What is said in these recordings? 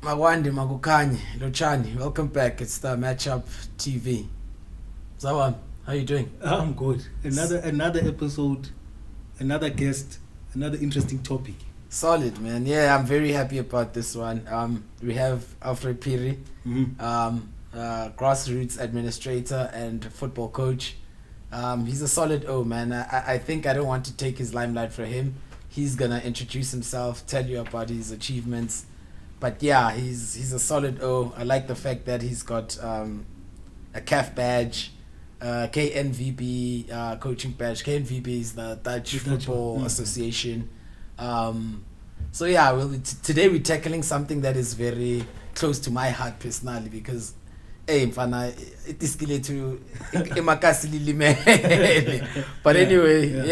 Mawandi Magukanye, Lochani, welcome back. It's the Matchup TV. Zawam, how you doing? I'm good. Another episode, another guest, another interesting topic. Solid, man. Yeah, I'm very happy about this one. We have Alfred Piri, Grassroots administrator and football coach. He's a solid man. I think I don't want to take his limelight for him. He's gonna introduce himself, tell you about his achievements. But yeah, he's a solid I like the fact that he's got a CAF badge, KNVB coaching badge. KNVB is the Dutch Football Association. So yeah, today we're tackling something that is very close to my heart personally because mfana itiskile to emakasi limele. But anyway,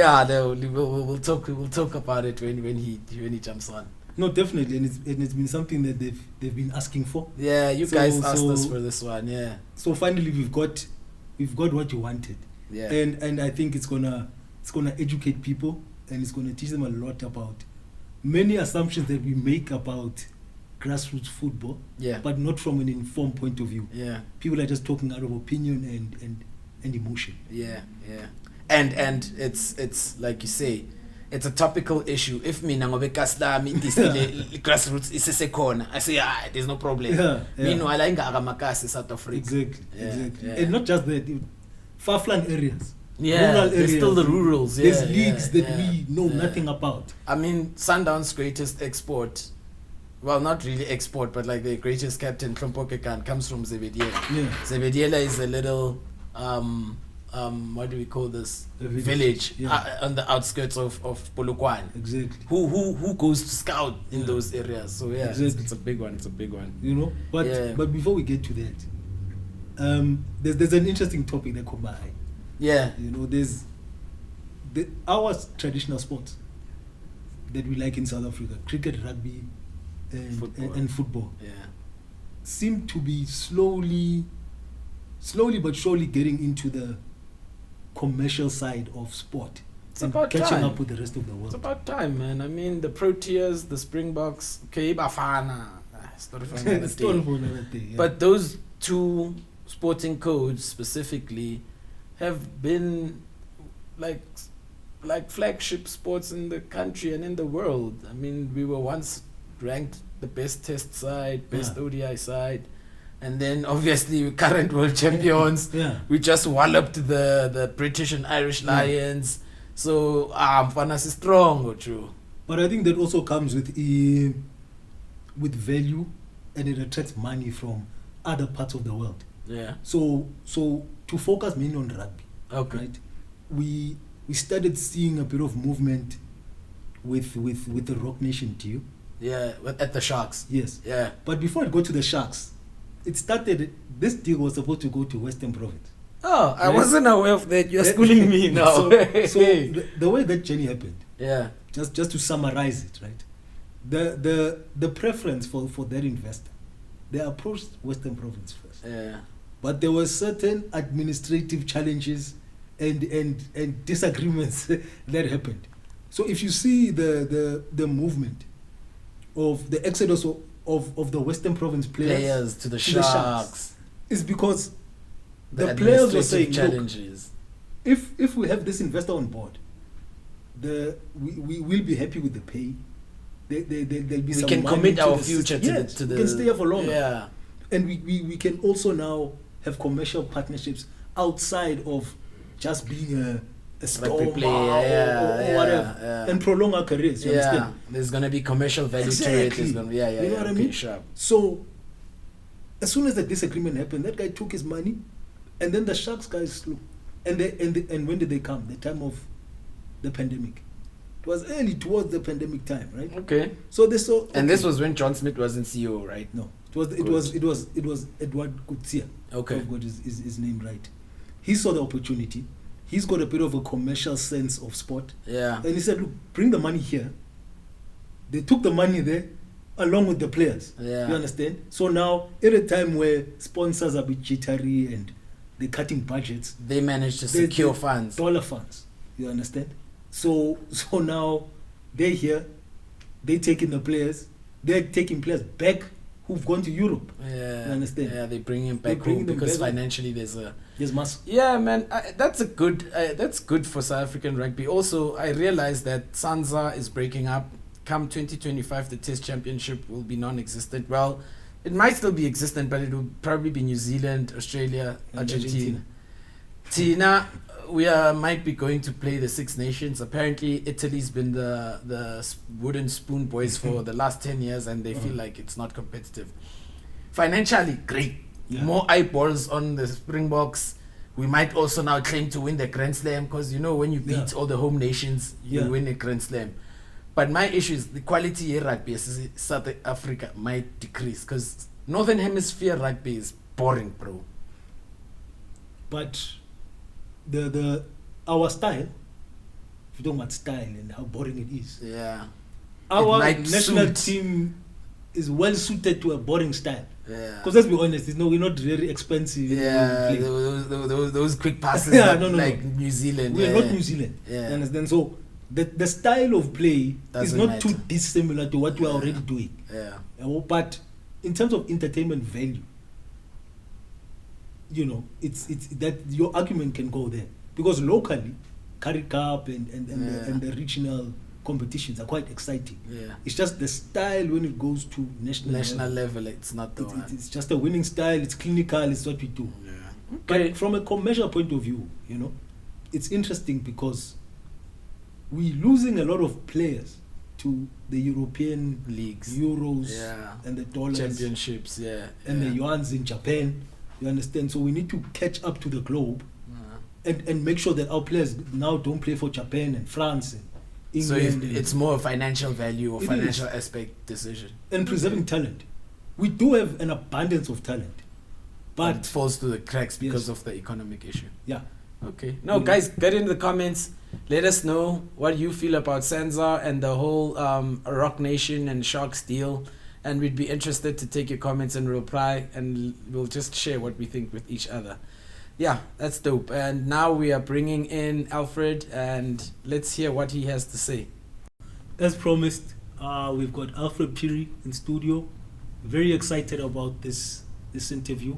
we'll talk about it when he jumps on. No, definitely, and it's been something that they've been asking for. Yeah, you guys asked us for this one. Yeah. So finally, we've got what you wanted. Yeah. And I think it's gonna educate people, and it's gonna teach them a lot about many assumptions that we make about grassroots football. Yeah. But not from an informed point of view. Yeah. People are just talking out of opinion and emotion. Yeah. Yeah. And it's like you say. It's a topical issue. If mina ngobe kaslami grassroots isesekhona, I say there's no problem. Meanwhile ingaka makasi South Africa. Exactly. And not just that, far-flung areas. Yeah, rural there's areas. still the rurals. Yeah, there's leagues that we know nothing about. I mean, Sundown's greatest export, well, not really export, but like the greatest captain, Klompokekan, comes from Zebediela. Yeah. Zebediela is a little what do we call this village on the outskirts of Polokwane. Exactly. Who goes to scout in those areas? So yeah, exactly. it's a big one. It's a big one. You know, but before we get to that, there's an interesting topic that caught my eye. Yeah. You know, there's our traditional sports that we like in South Africa: cricket, rugby, and football. Yeah. Seem to be slowly but surely getting into the commercial side of sport. It's about catching time. Up with the rest of the world. It's about time, man. I mean, the Proteas, the Springboks, Bafana. Story for another day. But those two sporting codes specifically have been like flagship sports in the country and in the world. I mean, we were once ranked the best test side, best ODI side. And then obviously current world champions. We just walloped the British and Irish Lions. So Mfanas is strong or true. But I think that also comes with value, and it attracts money from other parts of the world. Yeah. So to focus mainly on rugby. Okay. Right? We started seeing a bit of movement with the Rock Nation deal. Yeah, at the Sharks. Yes. Yeah. But before it got to the Sharks, it started. This deal was supposed to go to Western Province. Oh, I wasn't aware of that. You're schooling me now. So the way that journey happened. Yeah. Just to summarize it, right? The preference for that investor, they approached Western Province first. Yeah. But there were certain administrative challenges and disagreements that happened. So if you see the movement of the exodus of the Western Province players to the Sharks, it's because the players were saying, challenges. Look, if we have this investor on board, we will be happy with the pay. There'll be some we can money commit to our the future to the we can stay here for longer. Yeah. And we can also now have commercial partnerships outside of just being a Stormer or whatever, and prolong our careers. You understand? There's gonna be commercial value to it. You know what I mean? Sharp. So as soon as the disagreement happened, that guy took his money, and then the Sharks guys slew. And when did they come? The time of the pandemic. It was early towards the pandemic time, right? Okay. So they saw. And this was when John Smith wasn't CEO, right? No, it was Edward Kutsia. Okay. I've got his name right. He saw the opportunity. He's got a bit of a commercial sense of sport. Yeah. And he said, look, bring the money here. They took the money there along with the players. Yeah. You understand? So now, at a time where sponsors are a bit jittery and they're cutting budgets, they managed to secure funds. Dollar funds. You understand? So now they're here, they're taking players back who've gone to Europe. Yeah, you understand? Yeah, they bring him back home because financially there's muscle. Yeah, man, that's good for South African rugby. Also, I realized that Sanza is breaking up. Come 2025, the Test Championship will be non-existent. Well, it might still be existent, but it will probably be New Zealand, Australia, and Argentina. Tina, we might be going to play the Six Nations. Apparently, Italy's been the wooden spoon boys for the last 10 years, and they feel like it's not competitive. Financially, great. Yeah. More eyeballs on the Springboks. We might also now claim to win the Grand Slam because, you know, when you beat all the home nations, you win a Grand Slam. But my issue is the quality of rugby in South Africa might decrease because Northern Hemisphere rugby is boring, bro. But our style, if you don't want style and how boring it is. Yeah. Our national team is well suited to a boring style. Yeah. Because let's be honest, we're not very expensive. Yeah, those quick passes like New Zealand. We're not New Zealand. Yeah. You understand? So the style of play is not too dissimilar to what we are already doing. Yeah. But in terms of entertainment value, you know, it's that your argument can go there. Because locally, Currie Cup and the regional competitions are quite exciting. Yeah. It's just the style when it goes to national level, it's not the one. It's just a winning style, it's clinical, it's what we do. Yeah. Okay. But from a commercial point of view, you know, it's interesting because we're losing a lot of players to the European leagues, Euros, and the dollars, championships, and the yuans in Japan. You understand? So we need to catch up to the globe, and make sure that our players now don't play for Japan and France and England. So it's more a financial value or financial aspect decision. And preserving talent. We do have an abundance of talent, but it falls through the cracks because of the economic issue. Yeah. Okay. No, guys, get in the comments. Let us know what you feel about Sanza and the whole Rock Nation and Sharks deal. And we'd be interested to take your comments and reply, and we'll just share what we think with each other. Yeah, that's dope. And now we are bringing in Alfred, and let's hear what he has to say. As promised, we've got Alfred Phiri in studio. Very excited about this interview.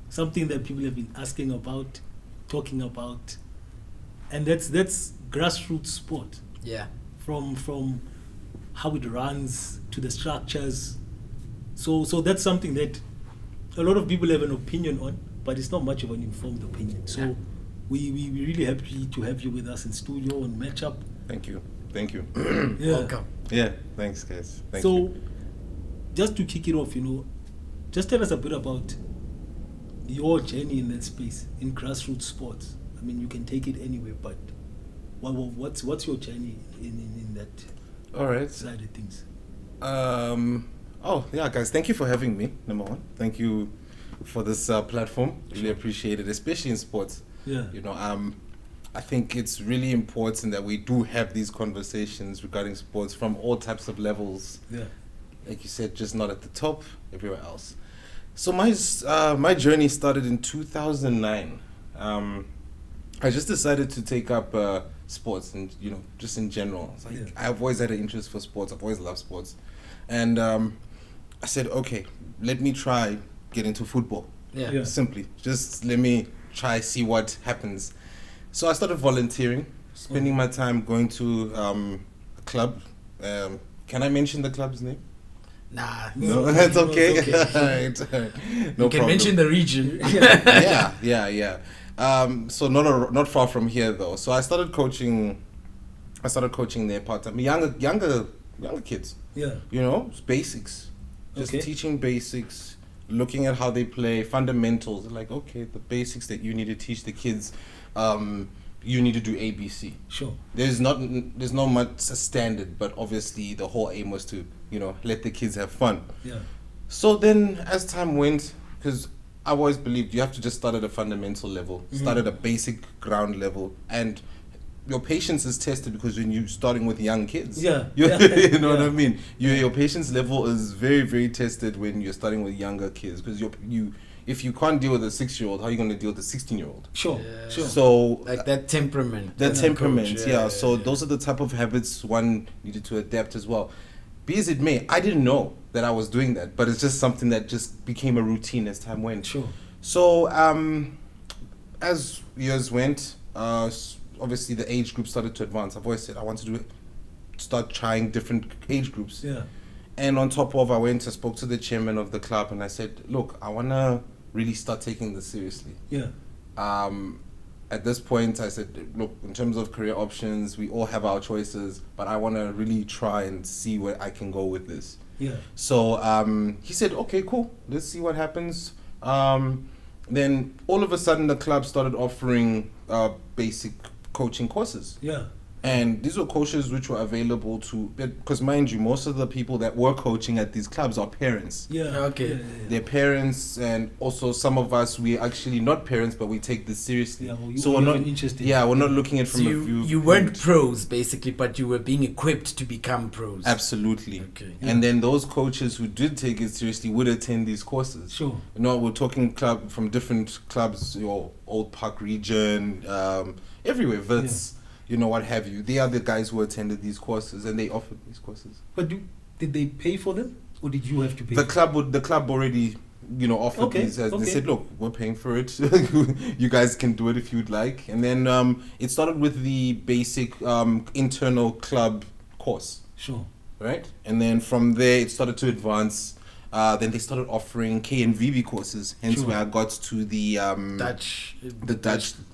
Something that people have been asking about, talking about, and that's grassroots sport. Yeah. From how it runs to the structures. So that's something that a lot of people have an opinion on, but it's not much of an informed opinion. So we really happy to have you with us in studio on Matchup. Thank you. Welcome. Yeah, thanks guys. Thank you. Just to kick it off, you know, just tell us a bit about your journey in that space, in grassroots sports. I mean, you can take it anywhere, but what's your journey in that All right. side of things? Guys, thank you for having me, number one. Thank you for this platform. Really appreciate it, especially in sports. Yeah. You know, I think it's really important that we do have these conversations regarding sports from all types of levels. Yeah. Like you said, just not at the top, everywhere else. So my journey started in 2009. I just decided to take up sports, and you know, just in general. It's like I've always had an interest for sports. I've always loved sports, and I said, okay, let me try get into football. Yeah. Simply, just let me try see what happens. So I started volunteering, spending my time going to a club. Can I mention the club's name? Nah. No, that's okay. No, it's okay. No you can problem. mention the region. Yeah. So not far from here though. So I started coaching there part time. Younger kids. Yeah. You know, basics. Just teaching basics, looking at how they play, fundamentals. Like, okay, the basics that you need to teach the kids. You need to do ABC. Sure. There's not much standard, but obviously the whole aim was to, you know, let the kids have fun. Yeah. So then as time went, because I've always believed you have to just start at a fundamental level, start at a basic ground level, and your patience is tested because when you're starting with young kids. Yeah. You know what I mean? Your patience level is very, very tested when you're starting with younger kids, because if you can't deal with a 6-year-old, how are you going to deal with a 16-year-old? Sure. So like that temperament. So those are the type of habits one needed to adapt as well. be as it may, I didn't know that I was doing that, but it's just something that just became a routine as time went. Sure. So as years went, obviously the age group started to advance. I've always said I want to start trying different age groups. Yeah. And on top of, I went and spoke to the chairman of the club, and I said, look, I want to really start taking this seriously. Yeah. At this point, I said, look, in terms of career options, we all have our choices, but I want to really try and see where I can go with this. Yeah. So he said, okay, cool, let's see what happens. Then all of a sudden, the club started offering basic coaching courses. Yeah. And these were coaches which were available to, because mind you, most of the people that were coaching at these clubs are parents. Yeah. Okay. Yeah. They're parents, and also some of us, we're actually not parents, but we take this seriously. Yeah, well, so we're not interested. Yeah, we're not looking at it So from a view. you weren't pros basically, but you were being equipped to become pros. Absolutely. Okay. And then those coaches who did take it seriously would attend these courses. Sure. You know, we're talking club from different clubs, your Old Park region, everywhere, Wits, you know, what have you. They are the guys who attended these courses, and they offered these courses. But did they pay for them, or did you have to pay? The club already, you know, offered these. They said, look, we're paying for it. You guys can do it if you'd like. And then it started with the basic internal club course. Sure. Right? And then from there, it started to advance. Then they started offering KNVB courses, hence Sure. where I got to the Dutch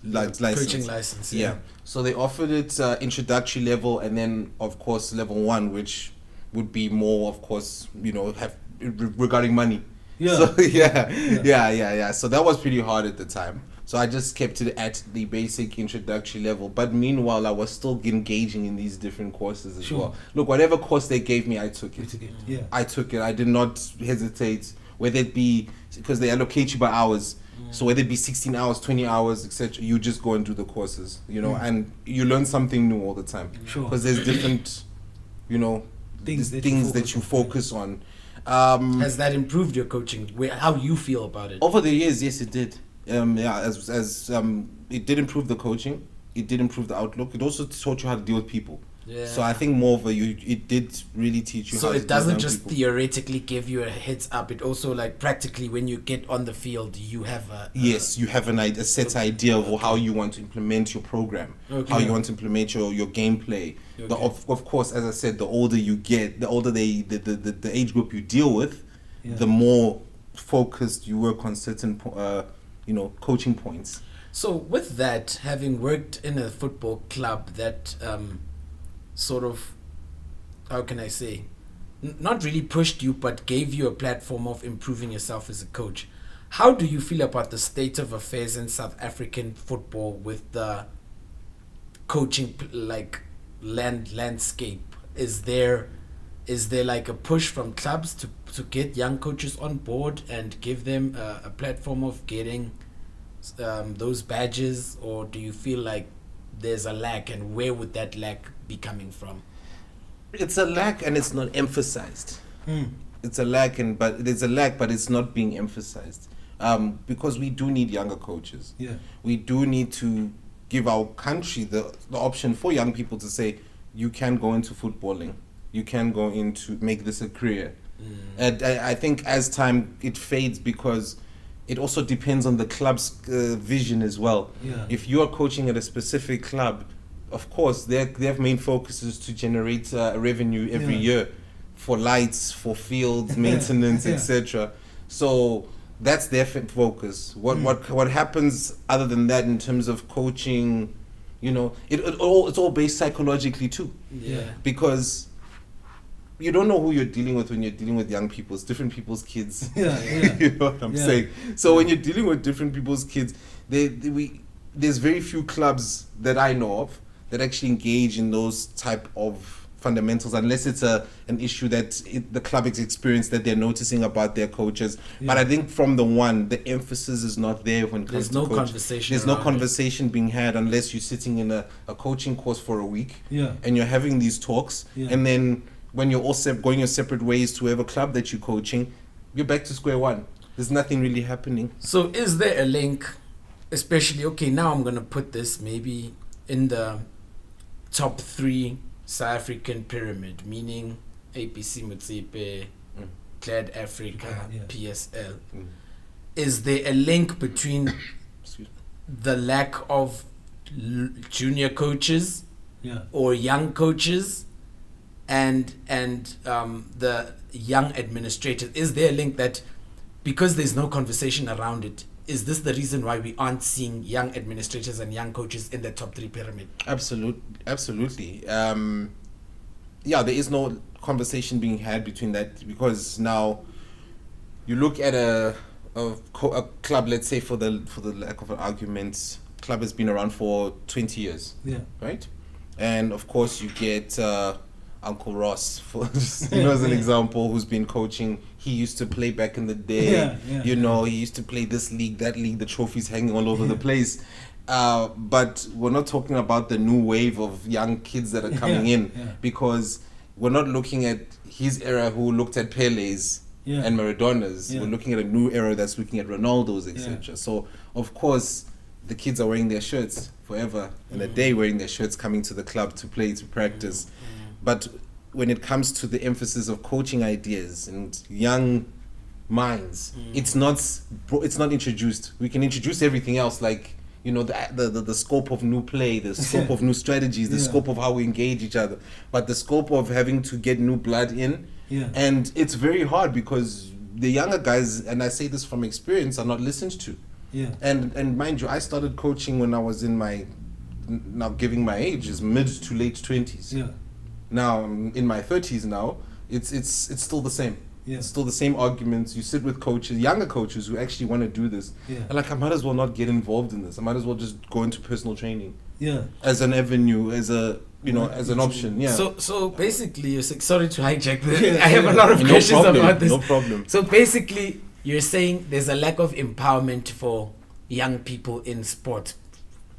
license. Coaching license. Yeah. So they offered it introductory level, and then of course level 1, which would be more, of course, you know, regarding money. Yeah. So yeah. So that was pretty hard at the time. So I just kept it at the basic introductory level. But meanwhile, I was still engaging in these different courses as well. Look, whatever course they gave me, I took it. Yeah. I took it. I did not hesitate, whether it be, because they allocate you by hours. So whether it be 16 hours, 20 hours, etc., you just go and do the courses, you know, and you learn something new all the time. Sure. Because there's different, you know, things that you focus on. Has that improved your coaching? How you feel about it? Over the years, yes, it did. As it did improve the coaching, it did improve the outlook. It also taught you how to deal with people. Yeah. So I think more of it did really teach you. So how it to doesn't deal with just people. theoretically give you a heads up. It also, like, practically when you get on the field, you have Yes, you have a set idea of how you want to implement your program, how you want to implement your gameplay. Okay. Of course, as I said, the older you get, the older the age group you deal with, the more focused you work on certain coaching points. So with that, having worked in a football club that sort of, how can I say, not really pushed you, but gave you a platform of improving yourself as a coach, how do you feel about the state of affairs in South African football with the coaching landscape? Is there like a push from clubs to get young coaches on board and give them a platform of getting those badges, or do you feel like there's a lack, and where would that lack be coming from? It's a lack, and it's not emphasized. It's a lack, but there's a lack, but it's not being emphasized. Because we do need younger coaches. Yeah. We do need to give our country the option for young people to say, you can go into footballing, you can go into make this a career. And I think as time it fades, because it also depends on the club's vision as well. Yeah. If you are coaching at a specific club, of course their main focus is to generate revenue every year for lights, for fields, maintenance, etc. So that's their focus. What happens other than that in terms of coaching, you know, it's all based psychologically too. Yeah. Because you don't know who you're dealing with when you're dealing with young people. It's different people's kids. You know what I'm saying? So when you're dealing with different people's kids, there's very few clubs that I know of that actually engage in those type of fundamentals, unless it's an issue that the club has experienced that they're noticing about their coaches. But I think from the emphasis is not there when it comes to coaching. Conversation. There's no conversation being had unless you're sitting in a coaching course for a week and you're having these talks, and then when you're all going your separate ways to whatever club that you're coaching, you're back to square one. There's nothing really happening. So is there a link, especially, okay, now I'm going to put this maybe in the top 3 South African pyramid, meaning APC Mutsipe, Clad Africa, Yeah. PSL. Is there a link between the lack of junior coaches Yeah. or young coaches and the young administrators? Is there a link that because there's no conversation around it, is this the reason why we aren't seeing young administrators and young coaches in the top 3 pyramid? Absolutely. Yeah, there is no conversation being had between that, because now you look at a club, let's say for the lack of an argument, club has been around for 20 years. Yeah. Right? And of course you get Uncle Ross, for as an example, who's been coaching. He used to play back in the day. He used to play this league, that league, the trophies hanging all over the place. But we're not talking about the new wave of young kids that are coming in, because we're not looking at his era who looked at Pele's and Maradona's. We're looking at a new era that's looking at Ronaldo's, etc. So, of course, the kids are wearing their shirts forever and a day, wearing their shirts, coming to the club to play, to practice. But when it comes to the emphasis of coaching ideas and young minds, it's not introduced. We can introduce everything else, like the scope of new play, the scope of new strategies, the scope of how we engage each other, but the scope of having to get new blood in. And it's very hard because the younger guys, and I say this from experience, are not listened to. And mind you, I started coaching when I was in my, now giving my age, is mid to late 20s. Now in my 30s now, it's still the same. It's still the same arguments. You sit with coaches, younger coaches who actually want to do this. And like, I might as well not get involved in this. I might as well just go into personal training. As an avenue, as a as an option. So basically, you're saying, sorry to hijack this. I have a lot of questions about this. No problem. So basically, you're saying there's a lack of empowerment for young people in sport.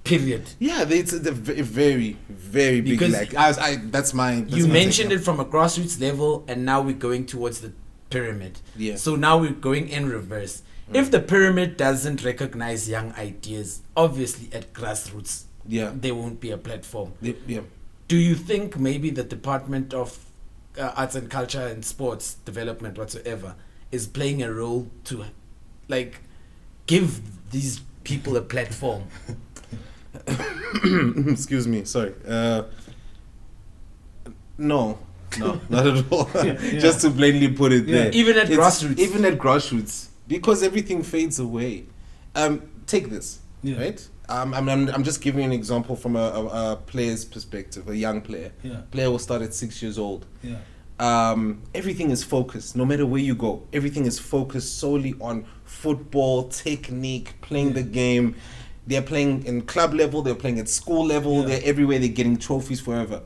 Period. Yeah, it's a very, very big lack. That's you mentioned it from a grassroots level, and now we're going towards the pyramid. So now we're going in reverse. If the pyramid doesn't recognize young ideas, obviously at grassroots, there won't be a platform. Do you think maybe the Department of Arts and Culture and Sports Development whatsoever is playing a role to give these people a platform? Excuse me, sorry. No, not at all. Just to plainly put it there. Even at grassroots, because everything fades away. Take this, right? I'm just giving an example from a player's perspective, a young player. Player will start at 6 years old. Everything is focused, no matter where you go. Everything is focused solely on football, technique, playing the game. They're playing in club level, they're playing at school level, they're everywhere, they're getting trophies forever.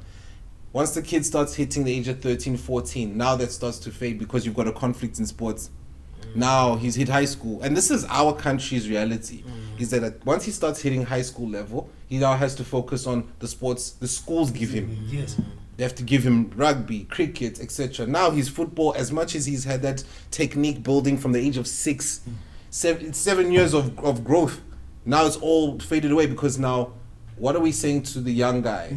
Once the kid starts hitting the age of 13, 14, now that starts to fade because you've got a conflict in sports. Now he's hit high school. And this is our country's reality, is that once he starts hitting high school level, he now has to focus on the sports the schools give him. They have to give him rugby, cricket, etc. Now his football, as much as he's had that technique building from the age of 7 years of growth, now it's all faded away, because now what are we saying to the young guy?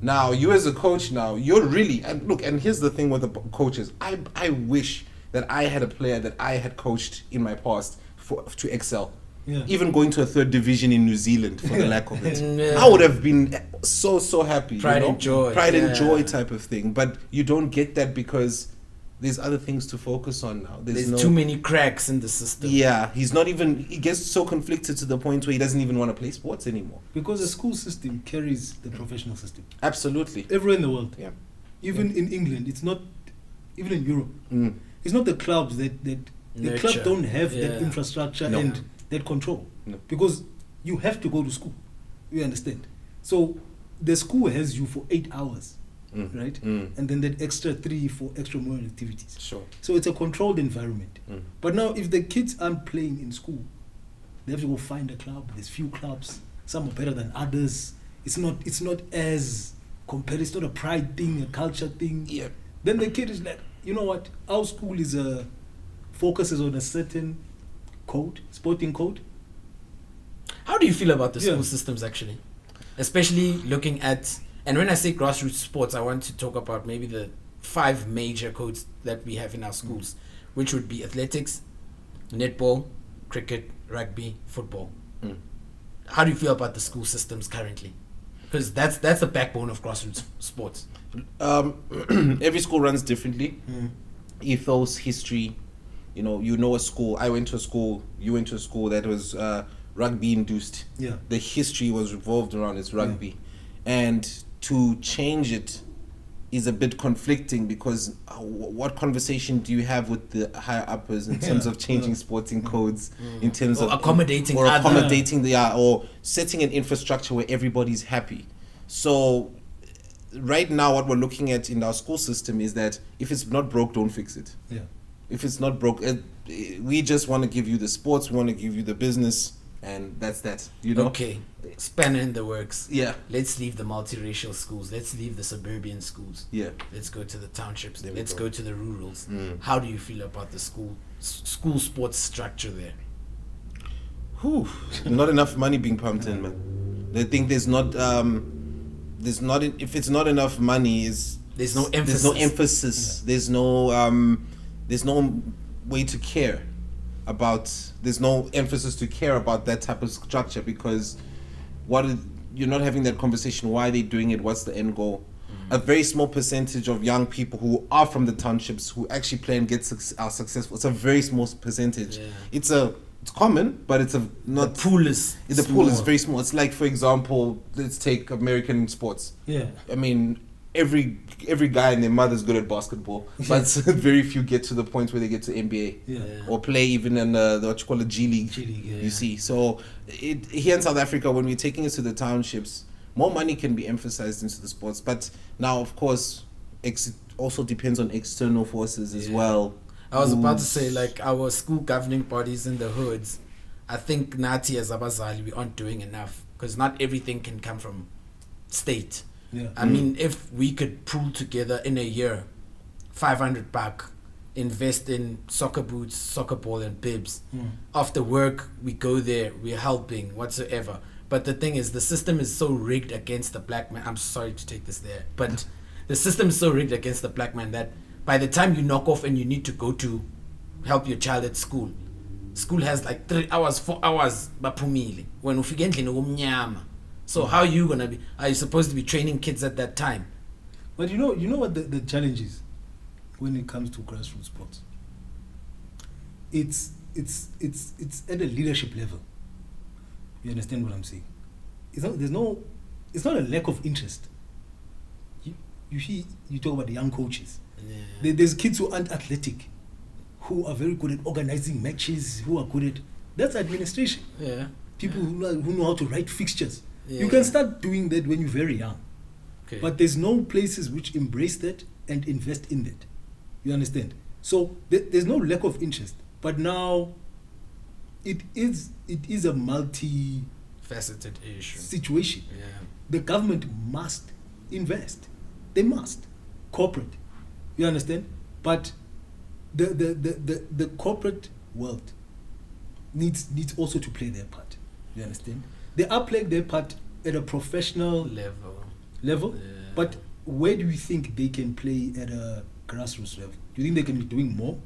Now you as a coach, now you're really, and look, and here's the thing with the coaches, I wish that I had a player that I had coached in my past to excel. Even going to a 3rd division in New Zealand for the lack of it. I would have been so happy. Pride and joy type of thing. But you don't get that because there's other things to focus on now. There's too many cracks in the system. He gets so conflicted to the point where he doesn't even want to play sports anymore. Because the school system carries the professional system. Absolutely. Everywhere in the world. Even in England, it's not, even in Europe, it's not the clubs that the clubs don't have that infrastructure and that control. Because you have to go to school. You understand? So the school has you for 8 hours. Right? And then that extra 3 for extramural activities. So it's a controlled environment. But now if the kids aren't playing in school, they have to go find a club. There's few clubs. Some are better than others. It's not as compared. It's not a pride thing, a culture thing. Then the kid is like, you know what? Our school focuses on a certain code, sporting code. How do you feel about the school systems actually? Especially looking at, and when I say grassroots sports, I want to talk about maybe the 5 major codes that we have in our schools, which would be athletics, netball, cricket, rugby, football. How do you feel about the school systems currently? Because that's the backbone of grassroots sports. Every school runs differently. Ethos, history, you know a school. I went to a school, you went to a school that was rugby induced. Yeah. The history was revolved around its rugby. And to change it is a bit conflicting, because what conversation do you have with the higher uppers in terms of changing sporting codes, in terms Or of accommodating or setting an infrastructure where everybody's happy. So right now what we're looking at in our school system is that if it's not broke, don't fix it. Yeah. If it's not broke, we just want to give you the sports, we want to give you the business, and that's that, Okay, spanner in the works. Yeah. Let's leave the multiracial schools. Let's leave the suburban schools. Yeah. Let's go to the townships. There we Let's go. go to the rurals. How do you feel about the school sports structure there? Whew. Not enough money being pumped in, man. They think if it's not enough money, There's no emphasis. There's no way to care about. There's no emphasis to care about that type of structure, because you're not having that conversation. Why are they doing it? What's the end goal? A very small percentage of young people who are from the townships who actually play and are successful. It's a very small percentage. Yeah. It's common, but the pool is very small. It's like, for example, let's take American sports. Yeah. I mean, every guy and their mother's good at basketball, but very few get to the point where they get to NBA. Yeah. Or play even in what you call a G League. Yeah. You see, so here in South Africa, when we're taking it to the townships, more money can be emphasized into the sports. But now, of course, it also depends on external forces as well. I was about to say, like, our school governing bodies in the hoods, I think Nati as Abazali, we aren't doing enough, because not everything can come from state. Yeah. I mean, if we could pool together in a year, 500 bucks, invest in soccer boots, soccer ball, and bibs. After work, we go there, we're helping, whatsoever. But the thing is, the system is so rigged against the black man. I'm sorry to take this there, but the system is so rigged against the black man that by the time you knock off and you need to go to help your child at school has like 3 hours, 4 hours, bapumile. When ufike endlini kumnyama. So how are you gonna be? Are you supposed to be training kids at that time? But you know what the challenge is when it comes to grassroots sports. It's at a leadership level. You understand what I'm saying? It's not a lack of interest. You talk about the young coaches. Yeah. There's kids who aren't athletic, who are very good at organizing matches, who are good at that's administration. Yeah. People who know how to write fixtures. Yeah. You can start doing that when you're very young. Okay. But there's no places which embrace that and invest in that. You understand? So there's no lack of interest. But now it is a faceted issue. situation. Yeah. The government must invest. They must. Corporate. You understand? But the corporate world needs also to play their part. You understand? They are playing their part at a professional level. Yeah. But where do you think they can play at a grassroots level? Do you think they can be doing more?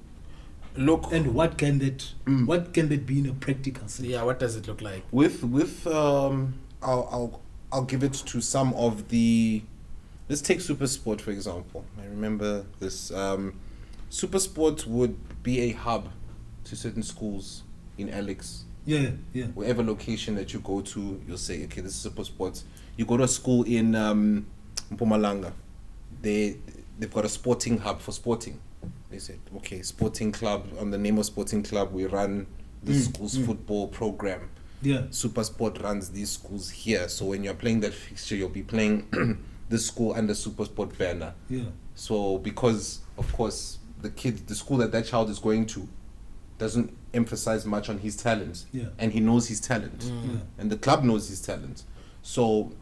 Look, And what can that be in a practical sense? Yeah, what does it look like? I'll give it to some of the. Let's take Super Sport for example. I remember this. Super Sport would be a hub to certain schools in Alex. Yeah. Wherever location that you go to, you'll say, okay, this is Super Sports. You go to a school in Mpumalanga. They've got a sporting hub for sporting. They said, okay, sporting club. On the name of sporting club, we run the school's football program. Yeah. Super Sport runs these schools here. So when you're playing that fixture, you'll be playing the school under Super Sport banner. Yeah. So because, of course, the school that child is going to doesn't emphasize much on his talent. Yeah. And he knows his talent. Yeah. And the club knows his talent. So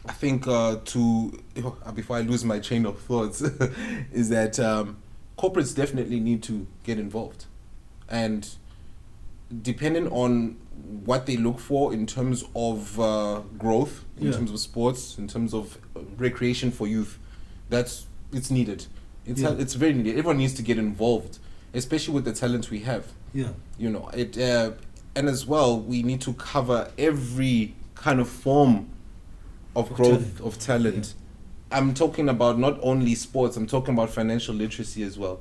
I think before I lose my train of thoughts, is that corporates definitely need to get involved. And depending on what they look for in terms of growth, in terms of sports, in terms of recreation for youth, that's it's needed. It's very needed. Everyone needs to get involved, especially with the talent we have. Yeah. You know, and as well, we need to cover every kind of form of growth of talent. I'm talking about not only sports, I'm talking about financial literacy as well.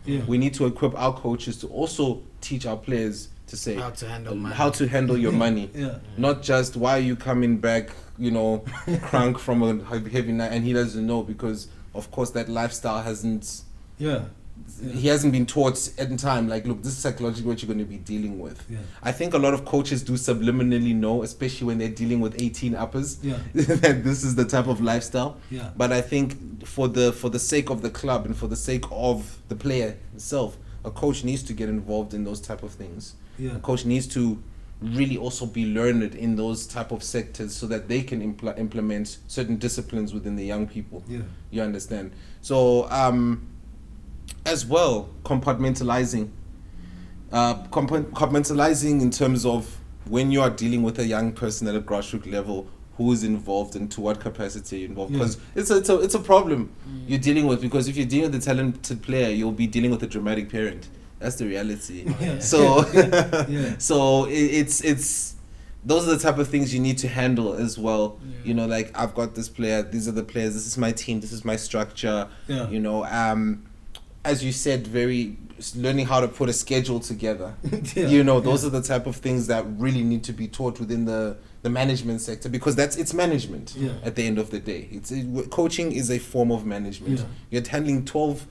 We need to equip our coaches to also teach our players to say how to handle your money. Not just why are you coming back, you know, crunk from a heavy night, and he doesn't know, because of course that lifestyle hasn't he hasn't been taught at time, like, look, this is psychologically what you're going to be dealing with. I think a lot of coaches do subliminally know, especially when they're dealing with 18 uppers, that this is the type of lifestyle. But I think for the sake of the club and for the sake of the player himself, a coach needs to get involved in those type of things. A coach needs to really also be learned in those type of sectors so that they can implement certain disciplines within the young people. You understand? So as well, compartmentalizing in terms of when you are dealing with a young person at a grassroots level, who is involved and to what capacity you're involved, because it's a problem you're dealing with, because if you're dealing with a talented player, you'll be dealing with a dramatic parent. That's the reality. So so it's those are the type of things you need to handle as well. You know, like, I've got this player, these are the players, this is my team, this is my structure. You know, as you said, learning how to put a schedule together. You know, those are the type of things that really need to be taught within the management sector, because it's management at the end of the day. Coaching is a form of management. You're handling 12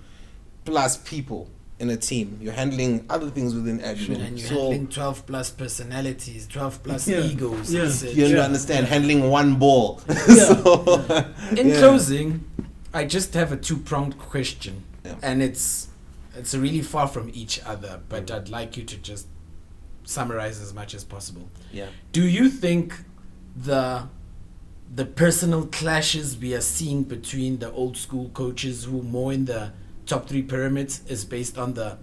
plus people in a team. You're handling other things within admin. And you're handling 12 plus personalities, 12 plus egos. You understand? Handling one ball. In closing, I just have a two-pronged question. And it's really far from each other, but I'd like you to just summarize as much as possible. Do you think the personal clashes we are seeing between the old school coaches who are more in the top 3 pyramids is based on the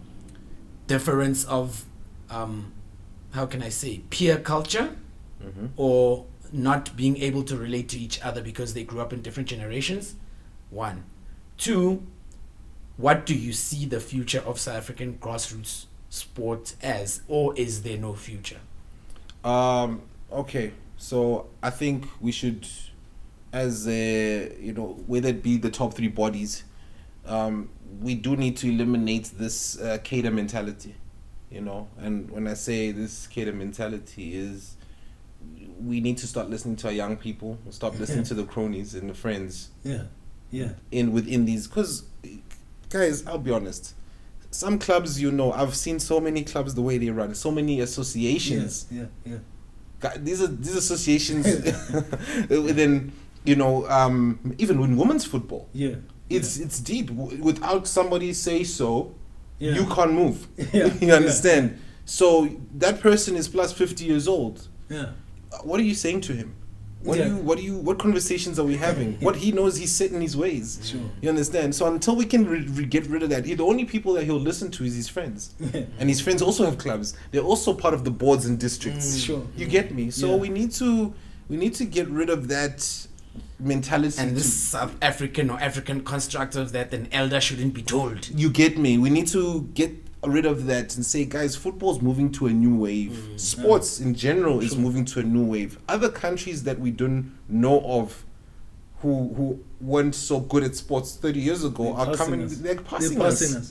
difference of how can I say, peer culture, or not being able to relate to each other because they grew up in different generations? 1. 2, what do you see the future of South African grassroots sport as, or is there no future? Okay, so I think we should, as whether it be the top 3 bodies, we do need to eliminate this cater mentality, you know. And when I say this cater mentality is, we need to start listening to our young people, stop listening to the cronies and the friends. Within these, because guys, I'll be honest, some clubs, you know, I've seen so many clubs the way they run, so many associations. These associations within, you know, even in women's football. It's deep. Without somebody say so, you can't move. You understand? So that person is plus 50 years old. What are you saying to him? What conversations are we having? What he knows, he's set in his ways. You understand? So until we can get rid of that, the only people that he'll listen to is his friends. And his friends also have clubs. They're also part of the boards and districts. You get me? So we need to get rid of that mentality. And this South African or African construct of that an elder shouldn't be told. You get me? We need to get rid of that and say, guys, football's moving to a new wave. Sports in general is moving to a new wave. Other countries that we don't know of who weren't so good at sports 30 years ago are coming. They're passing us.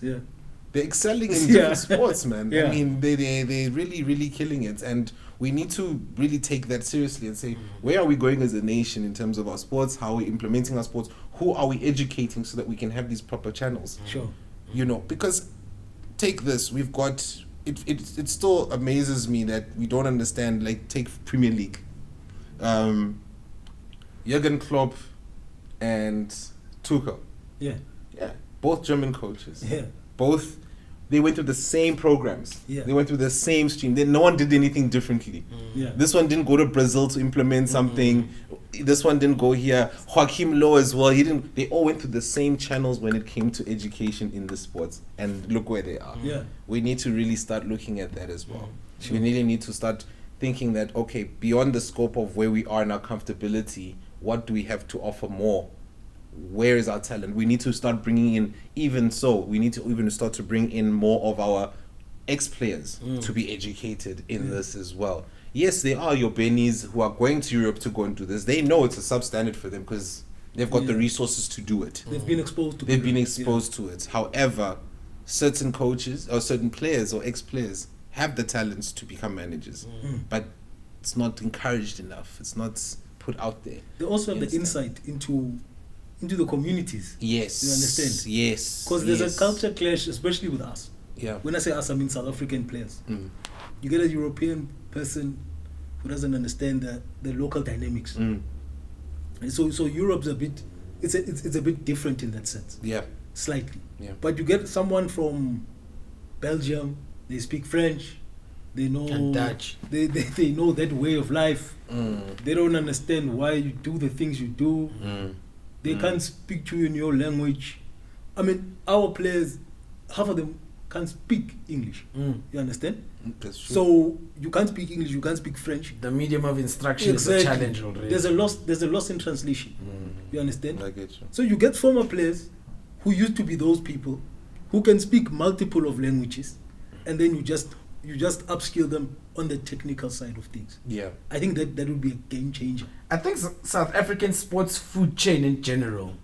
They're excelling in different sports, man. I mean, they're really, really killing it. And we need to really take that seriously and say, where are we going as a nation in terms of our sports? How are we implementing our sports? Who are we educating so that we can have these proper channels? You know, because take this, we've got it still amazes me that we don't understand, like, take Premier League. Jurgen Klopp and Tuchel. Both German coaches. Both, they went through the same programs. They went through the same stream. No one did anything differently. This one didn't go to Brazil to implement something. This one didn't go here. Joachim Low as well. They all went through the same channels when it came to education in the sports. And look where they are. We need to really start looking at that as well. We really need to start thinking that, okay, beyond the scope of where we are in our comfortability, what do we have to offer more where is our talent? We need to start bringing in, we need to even start to bring in more of our ex-players to be educated in this as well. Yes, they are your Bennies who are going to Europe to go and do this. They know it's a substandard for them because they've got the resources to do it. They've been exposed to it. However, certain coaches or certain players or ex-players have the talents to become managers, but it's not encouraged enough. It's not put out there. They also have the insight into the communities. Yes. You understand? Yes. Because there's a culture clash, especially with us. Yeah. When I say us, I mean South African players. You get a European person who doesn't understand the local dynamics. And so Europe's a bit different in that sense. Yeah. Slightly. Yeah. But you get someone from Belgium, they speak French, they know and Dutch. They know that way of life. They don't understand why you do the things you do. They can't speak to you in your language. I mean, our players, half of them can't speak English. You understand? That's true. So you can't speak English, you can't speak French. The medium of instruction is a challenge already. There's a loss in translation. You understand? I get you. So you get former players who used to be those people who can speak multiple of languages, and then you just upskill them on the technical side of things. Yeah. I think that would be a game changer. I think South African sports food chain in general,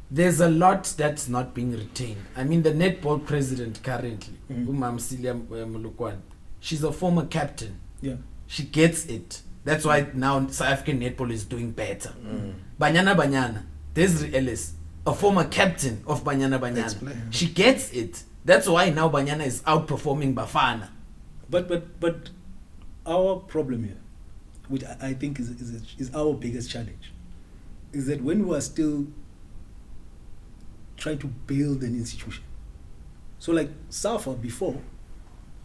there's a lot that's not being retained. I mean, the netball president currently, Umamsilia Mulukwan, she's a former captain. Yeah. She gets it. That's why now South African netball is doing better. Banyana, Desiree Ellis, a former captain of Banyana. She gets it. That's why now Banyana is outperforming Bafana. But our problem here, which I think is our biggest challenge, is that when we are still trying to build an institution. So like SAFA before,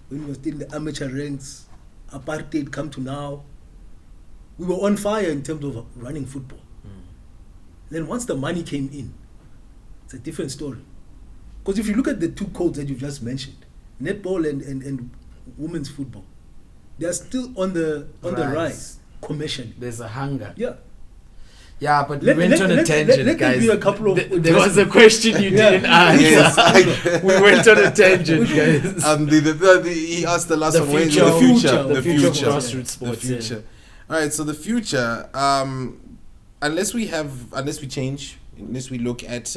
when we were still in the amateur ranks, apartheid come to now, we were on fire in terms of running football. Then once the money came in, it's a different story. Because if you look at the two codes that you just mentioned, netball and women's football, they are still on the rise commercially. There's a hunger. Yeah, but we went on a tangent, guys. Be a couple of there was a question you didn't answer. Yes, we went on a tangent, guys. He asked the last one. The future of Grassroots sports. The future. All right. So the future, unless we change, unless we look at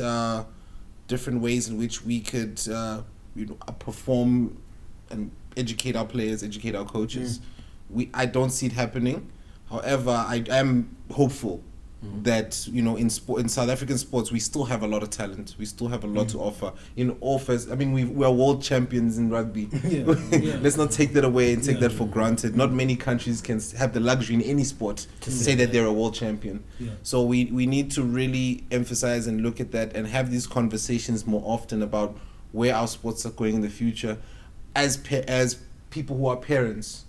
different ways in which we could, perform and educate our players, educate our coaches, I don't see it happening. However, I am hopeful that in South African sports we still have a lot of talent. We still have a lot to offer in all first. I mean, we are world champions in rugby. Let's not take that away and take that for granted. Not many countries can have the luxury in any sport to say that they're a world champion. So we need to really emphasize and look at that and have these conversations more often about where our sports are going in the future, as people who are parents.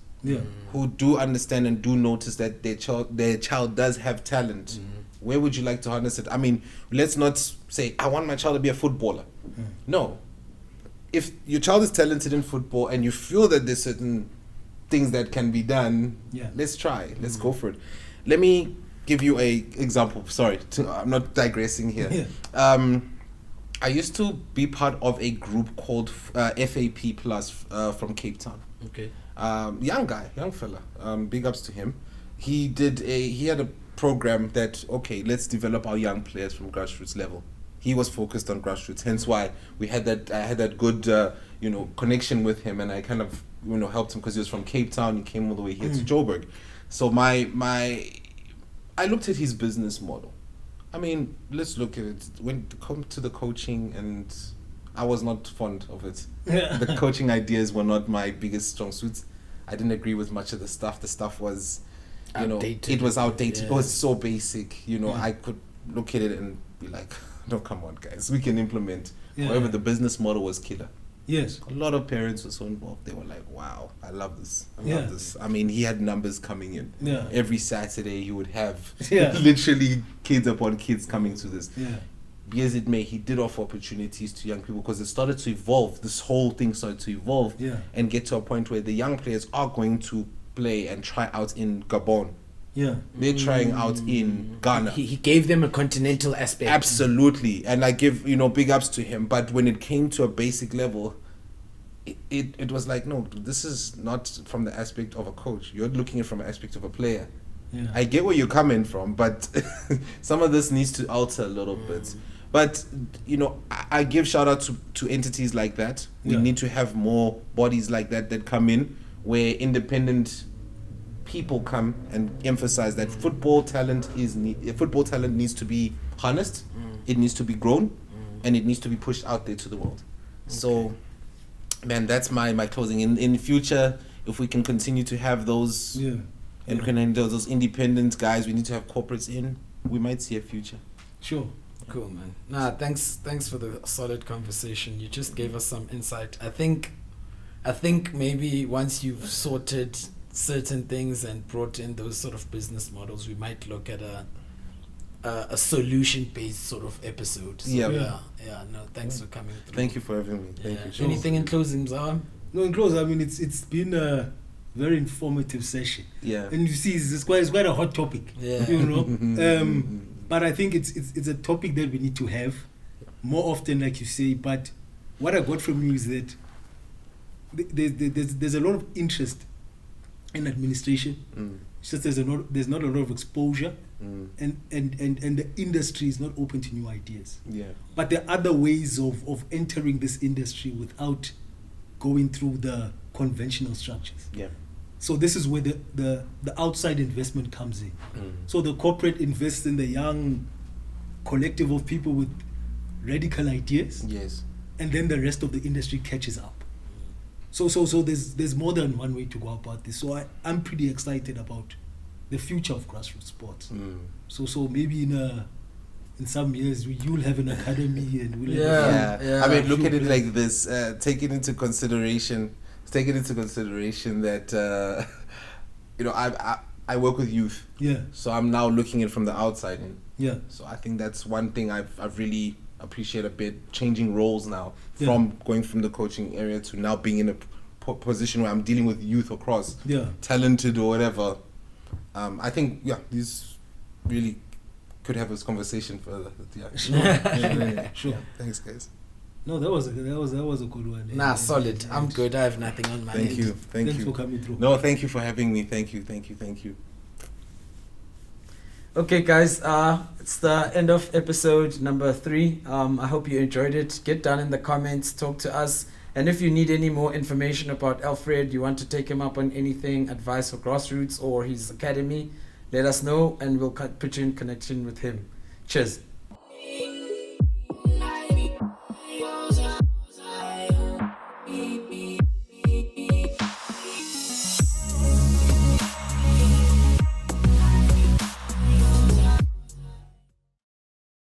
Who do understand and do notice that their child does have talent. Where would you like to harness it? I mean, let's not say, I want my child to be a footballer. No. If your child is talented in football and you feel that there's certain things that can be done, let's try. Let's go for it. Let me give you a example. Sorry, I'm not digressing here. I used to be part of a group called FAP Plus from Cape Town. Okay. Young fella. Big ups to him. He had a program that, let's develop our young players from grassroots level. He was focused on grassroots, hence why I had that good connection with him, and I kind of helped him because he was from Cape Town. He came all the way here to Joburg. So I looked at his business model. I mean, let's look at it. When it comes to the coaching, and I was not fond of it. The coaching ideas were not my biggest strong suits. I didn't agree with much of the stuff. The stuff was, outdated. It was outdated. It was so basic. I could look at it and be like, no, come on, guys. We can implement. However, the business model was killer. Yes. A lot of parents were so involved. They were like, wow, I love this. I love this. I mean, he had numbers coming in. Every Saturday he would have literally kids upon kids coming to this. Be as it may, he did offer opportunities to young people because it started to evolve. This whole thing started to evolve and get to a point where the young players are going to play and try out in Gabon. Yeah. They're trying out in Ghana. He gave them a continental aspect. Absolutely, and I give big ups to him. But when it came to a basic level, it was like, no, this is not from the aspect of a coach. You're looking at it from an aspect of a player. Yeah. I get where you're coming from, but some of this needs to alter a little bit. But I give shout out to entities like that. We Yeah. need to have more bodies like that come in, where independent people come and emphasize that football talent needs to be harnessed, it needs to be grown, and it needs to be pushed out there to the world. So, man, that's my closing. In future, if we can continue to have those and can handle those independent guys, we need to have corporates in. We might see a future. Sure. Cool, man. Nah, thanks for the solid conversation. You just gave us some insight. I think maybe once you've sorted certain things and brought in those sort of business models, we might look at a solution-based sort of episode. So Yeah. No, thanks for coming through. Thank you for having me. Thank you. Sure. Anything in closing, Zaham? No, in close, I mean, it's been a very informative session. Yeah. And you see, it's quite a hot topic. Yeah. But I think it's a topic that we need to have more often, like you say. But what I got from you is that there's a lot of interest in administration. It's just there's not a lot of exposure, and the industry is not open to new ideas. Yeah. But there are other ways of entering this industry without going through the conventional structures. Yeah. So this is where the outside investment comes in. So the corporate invests in the young collective of people with radical ideas, Yes. and then the rest of the industry catches up. So there's more than one way to go about this. So I'm pretty excited about the future of grassroots sports. So maybe in some years you'll have an academy and we'll have Yeah. I mean, look at it like this. Take it into consideration that I work with youth. Yeah. So I'm now looking at it from the outside in. Yeah. So I think that's one thing I've really appreciated a bit, changing roles now, Yeah. from going from the coaching area to now being in a position where I'm dealing with youth across, Yeah. talented or whatever. I think these really could have this conversation further. Yeah. Sure. Sure. Yeah. Thanks, guys. No, that was a good one. Nah, solid. I'm good. I have nothing on my Thank end. you. Thanks you. for coming through. No, thank you for having me. Thank you. Okay, guys, it's the end of episode number 3. I hope you enjoyed it. Get down in the comments, talk to us. And if you need any more information about Alfred, you want to take him up on anything, advice for Grassroots or his academy, let us know and we'll put you in connection with him. Cheers.